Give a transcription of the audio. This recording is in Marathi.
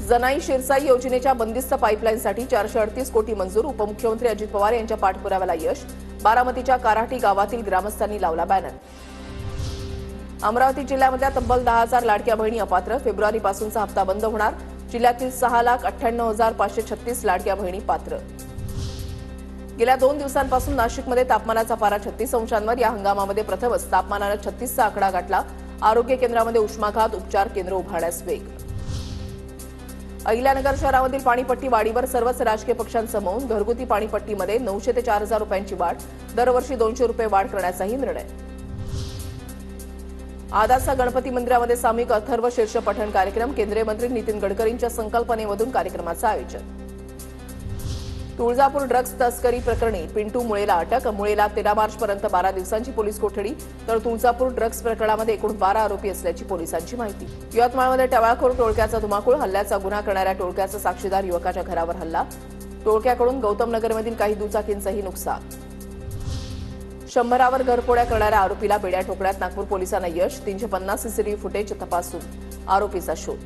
जनाई शिरसाई योजनेच्या बंदिस्त पाईपलाईनसाठी 438 कोटी मंजूर. उपमुख्यमंत्री अजित पवार यांच्या पाठपुराव्याला यश. बारामतीच्या काराठी गावातील ग्रामस्थांनी लावला बॅनर. अमरावती जिल्ह्यामध्ये तब्बल 10,000 लाडक्या बहिणी अपात्र. फेब्रुवारीपासूनचा हप्ता बंद होणार. जिल्ह्यातील 6,98,536 लाडक्या बहिणी पात्र. गेल्या 2 दिवसांपासून नाशिकमध्ये तापमानाचा पारा 36 अंशांवर. या हंगामामध्ये प्रथमच तापमानानं 36चा आकडा गाठला. आरोग्य केंद्रामध्ये उष्माघात उपचार केंद्र उभारण्यास वेग. अहिल्यानगर शहरामधील पाणीपट्टी वाढीवर सर्वच राजकीय पक्षांचं मौन. घरगुती पाणीपट्टीमध्ये 900 ते 4,000 रुपयांची वाढ. दरवर्षी 200 रुपये वाढ करण्याचाही निर्णय. आदासा गणपती मंदिरामध्ये सामूहिक अथर्व शीर्ष पठण कार्यक्रम. केंद्रीय मंत्री नितीन गडकरींच्या संकल्पनेमधून कार्यक्रमाचं आयोजन. तुळजापूर ड्रग्ज तस्करी प्रकरणी पिंटू मुळेला अटक. मुळेला 13 मार्चपर्यंत 12 दिवसांची पोलीस कोठडी. तर तुळजापूर ड्रग्ज प्रकरणामध्ये एकूण 12 आरोपी असल्याची पोलिसांची माहिती. यवतमाळमध्ये टवाळखोर टोळक्याचा धुमाकूळ. हल्ल्याचा गुन्हा करणाऱ्या टोळक्याचा साक्षीदार युवकाच्या घरावर हल्ला. टोळक्याकडून गौतमनगरमधील काही दुचाकींचंही नुकसान. 100वर घरफोड्या करणाऱ्या आरोपीला बेड्या ठोकण्यात नागपूर पोलिसांना यश. 350 सीसीटीव्ही फुटेज तपासून आरोपीचा शोध.